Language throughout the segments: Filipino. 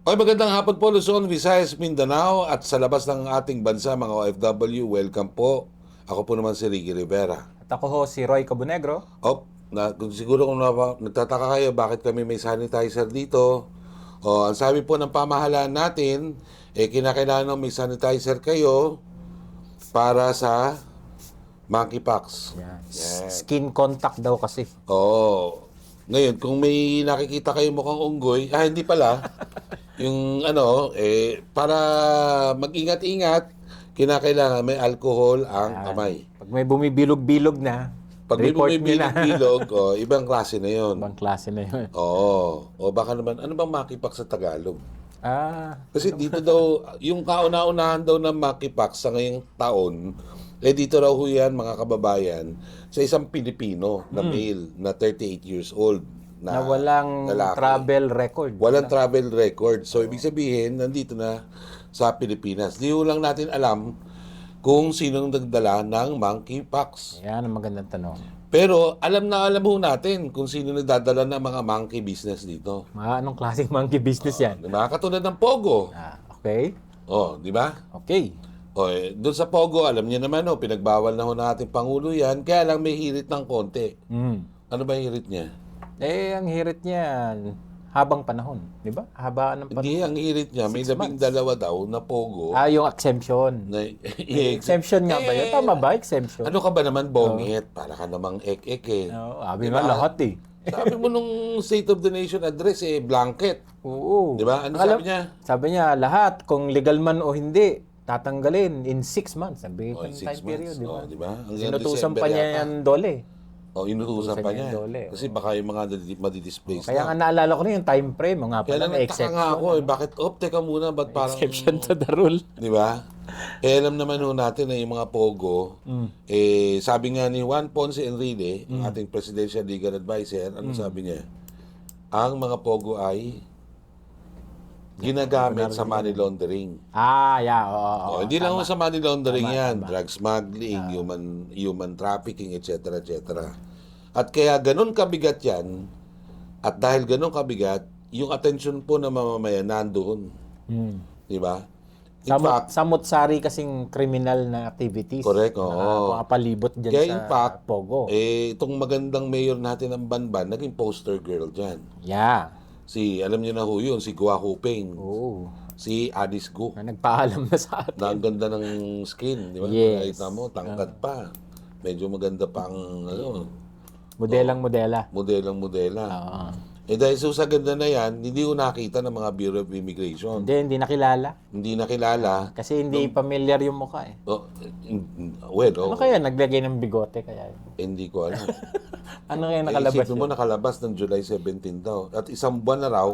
Oy, magandang hapon po Luzon, Visayas, Mindanao at sa labas ng ating bansa mga OFW, welcome po. Ako po naman si Ricky Rivera. At ako ho si Roy Cabonegro. Siguro kung nagtataka kayo bakit kami may sanitizer dito. Ang sabi po ng pamahalaan natin, kinakailangan may sanitizer kayo para sa monkeypox. Yan. Yan. Skin contact daw kasi. Ngayon, kung may nakikita kayo mukhang unggoy, hindi pala. Yung para mag-ingat-ingat, kinakailangan may alcohol ang kamay. Pag may bumibilog-bilog na, Pag may report nyo na. bumibilog, ibang klase na yun. Ibang klase na yun. O baka naman, ano bang monkeypox sa Tagalog? Kasi Kasi dito daw, yung kauna-unahan daw ng monkeypox sa ngayong taon, dito raw ho yan, mga kababayan, sa isang Pilipino na male na 38 years old. na walang lalaki. travel record. Walang travel record. So, ibig sabihin, nandito na sa Pilipinas. Di ho lang natin alam kung sinong nagdala ng monkeypox. Yan ang magandang tanong. Pero alam ho natin kung sino nagdadala ng mga monkey business dito. Anong klaseng monkey business yan? Di ba? Katulad ng Pogo. Okay. Di ba? Okay. Doon sa Pogo, alam niyo naman, pinagbawal na ho ng ating Pangulo yan, kaya lang may hirit ng konti. Ano ba hirit niya? Ang hirit niya, habang panahon. Di ba? Haba ng panahon. Hindi, ang hirit niya, may 12 daw na Pogo. Yung exemption. Na, Exemption nga ba yun? Tama ba? Exemption? Ano ka ba naman, bongit? Para ka namang ek-ek eh. Sabi nga lahat eh. Sabi mo nung State of the Nation address blanket. Oo. Di ba? Ano sabi niya? Sabi niya, lahat, kung legal man o hindi, tatanggalin in 6 months. Sabi In 6 time period, months. di ba? Hanggang Sinutusan December pa niya yata. yan, Dole. Inutusan pa niya. Dole. Kasi baka yung mga madidisplace Kaya nga naalala ko na yung time frame, mga Kaya pala lang na nagtaka exception. nga ako bakit, teka muna, ba't parang... Exception to the rule. Di ba? Alam naman ho natin na yung mga Pogo, sabi nga ni Juan Ponce Enrile, ating Presidential Legal Advisor, ano sabi niya? Ang mga Pogo ay ginagamit sa money laundering. Yeah, oo. Hindi lang ho sa money laundering yan, drug smuggling, human trafficking, etc. etc. At kaya ganun kabigat yan, at dahil ganun kabigat, yung atensyon po ng mamamayan nandoon. Di ba? In fact, Samot-sari kasing criminal na activities. correct, oo. Palibot dyan Kaya sa in fact, Pogo. itong magandang mayor natin ng Banban, naging poster girl dyan. Yeah. Alam niyo na ho yun, si Gua Huping, Oo. si Alice Gu. Na nagpaalam na sa atin. Na ang ganda ng skin, di ba? Yes. Nakita mo, tangkad pa. Medyo maganda pa ang Modelang-modela. modelang-modela. Oo. Dahil sa ganda na yan, hindi ko nakita ng mga Bureau of Immigration. Hindi nakilala. Hindi nakilala. Kasi hindi familiar yung mukha eh. Ano kaya naglagay ng bigote kaya? Hindi ko alam. Ano kaya nakalabas Isipin mo, nakalabas ng July 17 daw. At isang buwan na raw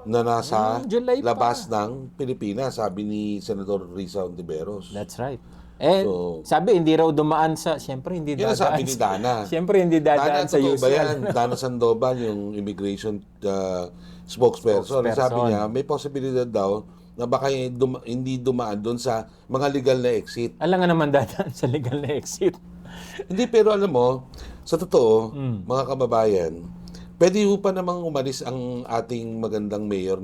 na nasa July pa. labas ng Pilipinas, sabi ni Senador Risa Ontiveros. That's right. So, Sabi hindi raw dumaan sa, siyempre hindi Yan ang dadaan. sabi ni Dana. Siyempre hindi dadaan Dana, sa totoo ba usual. yan? Dana Sandoval, yung immigration spokesperson. Sabi niya, may posibilidad daw na baka hindi dumaan doon sa mga legal na exit. Alam nga naman dadaan sa legal na exit. Hindi, pero alam mo, sa totoo, mga kababayan, pwede ho pa namang umalis ang ating magandang mayor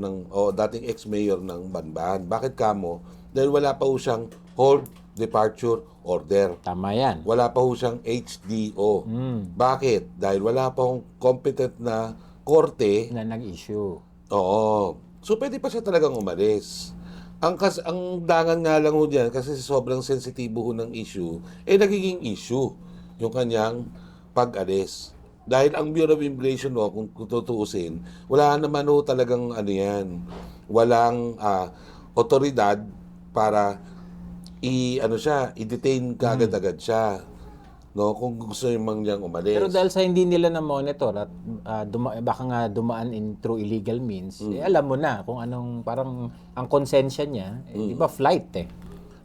dating ex-mayor ng Banban. Bakit kamo? Dahil wala pa ho siyang hold departure order. Tama yan. Wala pa ho siyang HDO. Bakit? Dahil wala pa hong competent na korte. Na nag-issue. Oo. So, pwede pa siya talagang umalis. Ang dangan nga lang ho dyan, kasi sobrang sensitibo ho ng issue, nagiging issue yung kanyang pag-alis. Dahil ang Bureau of Immigration kung tutuusin, wala naman ho talagang walang otoridad para i-detain kaagad-agad siya. No, kung gusto yung niyang umalis. Pero dahil sa hindi nila na-monitor at baka nga dumaan through illegal means, alam mo na kung anong, parang ang konsensya niya, di ba flight eh.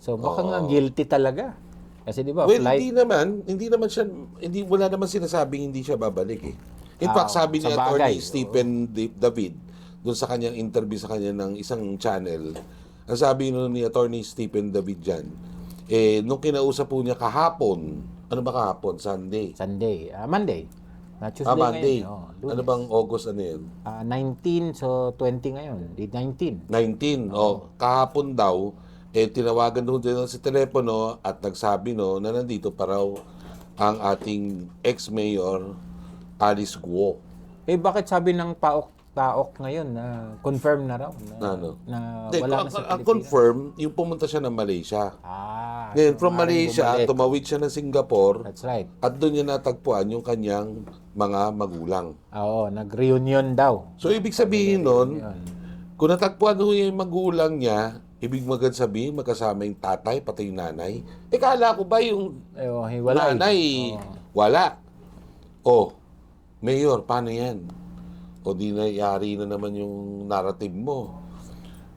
So baka nga guilty talaga. Kasi di ba flight. Wala naman sinasabing hindi siya babalik eh. In fact, sabi ni sa Attorney bagay. Stephen David, doon sa kanyang interview sa kanya ng isang channel, ang sabi ni Attorney Stephen David dyan, nung kinausap po niya kahapon, ano ba kahapon? Sunday. Monday. Tuesday Monday. ngayon. Lunes. Ano bang August ano yun? 19, so 20 ngayon. Di 19. 19. Kahapon daw, tinawagan doon din sa telepono at nagsabi na nandito pa raw ang ating ex-mayor Alice Guo. Bakit sabi ng taok ngayon na confirm na raw na, Ano? na Hindi, wala na ang sa Pilipinas? confirm, yung pumunta siya ng Malaysia. Ngayon, so from maaaring Malaysia, bumalik. tumawid siya ng Singapore That's right. at doon niya natagpuan yung kanyang mga magulang. Oo, nag-reunion daw. So, ibig sabihin nun, Yun. kung natagpuan mo yung magulang niya, ibig magand sabihin, magkasama yung tatay, pati yung nanay. Kala ko ba yung Hiwalay. nanay, wala. Mayor, paano yan? O di na yari na naman yung narrative mo.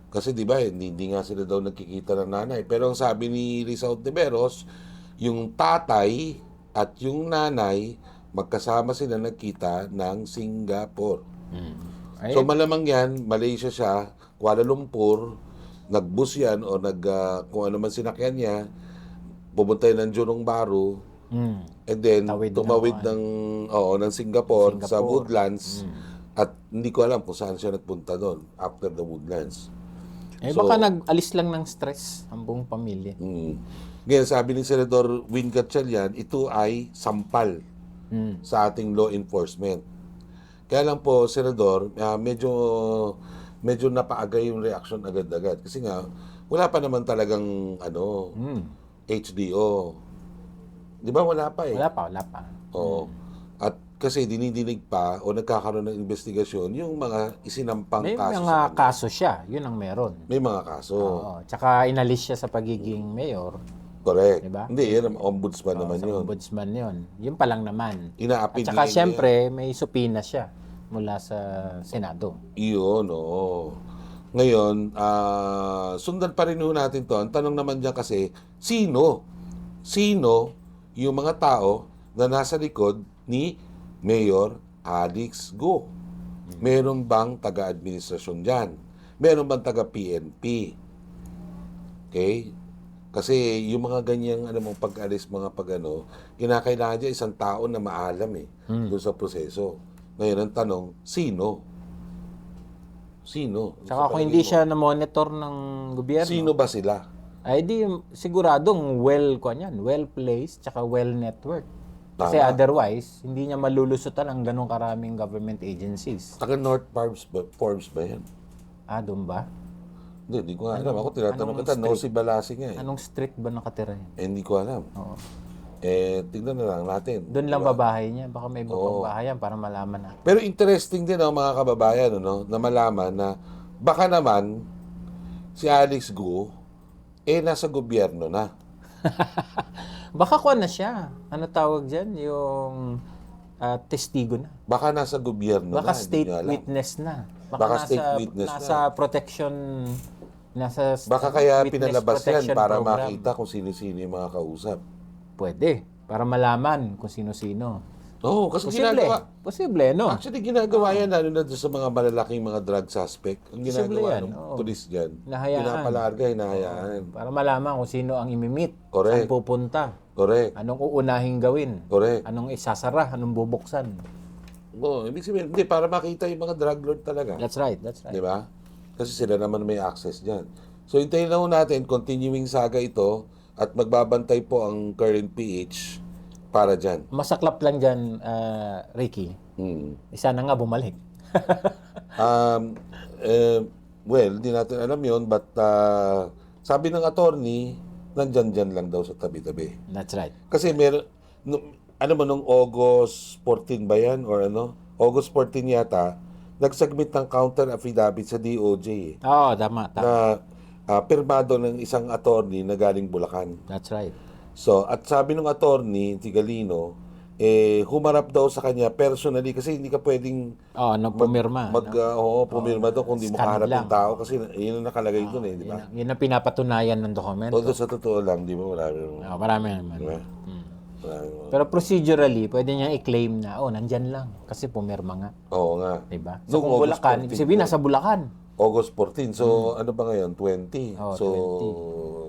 Kasi di ba, hindi nga sila daw nagkikita ng nanay. Pero ang sabi ni Rizal Ontiveros, yung tatay at yung nanay, magkasama sila nagkita ng Singapore. So malamang yan, Malaysia siya, Kuala Lumpur, nagbus yan o kung ano man sinakyan niya, pumunta yan ng Jurong Baro, and then tumawid ng Singapore sa Woodlands. At hindi ko alam kung saan siya nagpunta doon after the Woodlands. Baka nag-alis lang ng stress ang buong pamilya. Ngayon, sabi ni Senador Win Gatchalian, ito ay sampal sa ating law enforcement. Kaya lang po, Senador, medyo napaagay yung reaction agad-agad. Kasi nga, wala pa naman talagang HDO. Di ba wala pa eh? Wala pa. Oo. At kasi dinidinig pa o nagkakaroon ng investigasyon yung mga isinampang May kaso. mga kaso siya, yun ang meron. May mga kaso. Oo. Tsaka inalis siya sa pagiging mayor. Correct. Diba? Hindi, yan ang ombudsman naman Sa yun. ombudsman yun. Yun pa lang naman. Inaapid At saka din siyempre, may supina siya mula sa Senado. Iyon, oo. Ngayon, sundan pa rin ho natin to. Ang tanong naman dyan kasi, sino yung mga tao na nasa likod ni Mayor Alex Go? Meron bang taga-administrasyon dyan? Meron bang taga-PNP? Okay? Kasi yung mga ganyang pag-alis, kinakailangan dyan isang tao na maalam doon sa proseso. Ngayon, ang tanong, sino? Saka kung hindi siya na-monitor ng gobyerno, Sino ba sila? ay di siguradong well-placed, tsaka well-networked. Kasi Tama. otherwise, hindi niya malulusutan ang ganong karaming government agencies. Taga North Forbes ba yan? Doon ba? Hindi ko alam. Ako tinatanong kita, no si Balasi nga eh. Anong street ba nakatira yun? Hindi ko alam. Oo. Tignan na lang natin. Doon lang babahay niya. Baka may iba pang bahay yan para malaman na. Pero interesting din mga kababayan na malaman na baka naman si Alex Go nasa gobyerno na. Baka kuha na siya. Ano tawag dyan? Yung testigo na. Baka nasa gobyerno Baka na. state hindi nyo alam. witness na. Baka state witness nasa protection, nasa Baka kaya witness pinalabas yan protection para program. makita kung sino-sino yung mga kausap. Pwede. Para malaman kung sino-sino. Oo, kasi Posible. ginagawa. Posible, no? Actually, ginagawa yan lalo na doon sa mga malalaking mga drug suspect. Ang Posible ginagawa yan, ng oo. pulis dyan, Hinahayaan. pinapalarga, hinahayaan. Para malaman kung sino ang imimit. Correct. Saan pupunta. Correct. Anong uunahing gawin. Correct. Anong isasara. Anong bubuksan. Oo, ibig sabihin, hindi, para makita yung mga drug lord talaga. That's right. Di ba? Kasi sila naman may access dyan. So, hintayin lang natin, continuing saga ito, at magbabantay po ang current PH para dyan. Masaklap lang dyan, Ricky. Isa na nga bumalik. Well, hindi natin alam yon but sabi ng attorney, nandyan lang daw sa tabi-tabi. That's right. Kasi meron, nung August 14 ba yan? Or August 14 yata, nagsubmit ng counter affidavit sa DOJ Oo, tama. na pirmado ng isang attorney na galing Bulacan. That's right. So, at sabi ng attorney, Tigalino, humarap daw sa kanya personally kasi hindi ka pwedeng Pumirma. pumirma daw kung di mo Scan kaharap lang. yung tao kasi yun ang nakalagay doon di ba? Yun ang pinapatunayan ng dokumento. Although sa totoo lang, di ba marami. Marami naman. Diba? Pero procedurally, pwede niya i-claim na, nandyan lang. Kasi pumirma nga. Oo nga. Diba? So Noong kung August Bulacan, 14 ibig sabihin nasa Bulacan. August 14. So, ano ba ngayon? 20. Oh, so,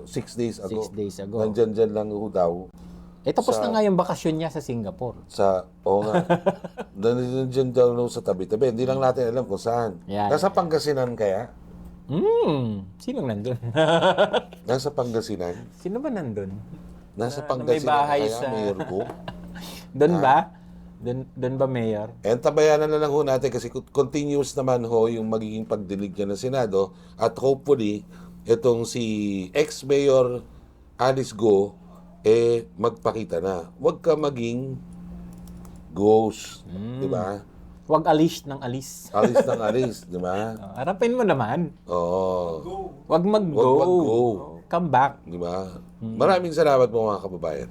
6 days ago. 6 days ago. Nandyan lang ho daw tapos Sa- na nga yung bakasyon niya sa Singapore. Oo nga. Nandiyan daw sa tabi-tabi. Hindi lang natin alam kung saan. Yan. Nasa Pangasinan kaya? Sinong nandun? Nasa Pangasinan? Sino ba nandun? Nasa may Pangasinan bahay kaya, sa- Mayor ko? Doon ba? Doon ba, Mayor? And tabayanan na lang ho natin kasi continuous naman ho yung magiging pagdinig niya ng Senado at hopefully itong si ex-mayor Alice Go magpakita na. Huwag ka maging ghost, di ba? Huwag alis ng alis. Alis ng alis, di ba? Harapin mo naman. Oo, Huwag mag-go. Huwag mag-go. Come back. di ba? Maraming salamat po mga kababayan.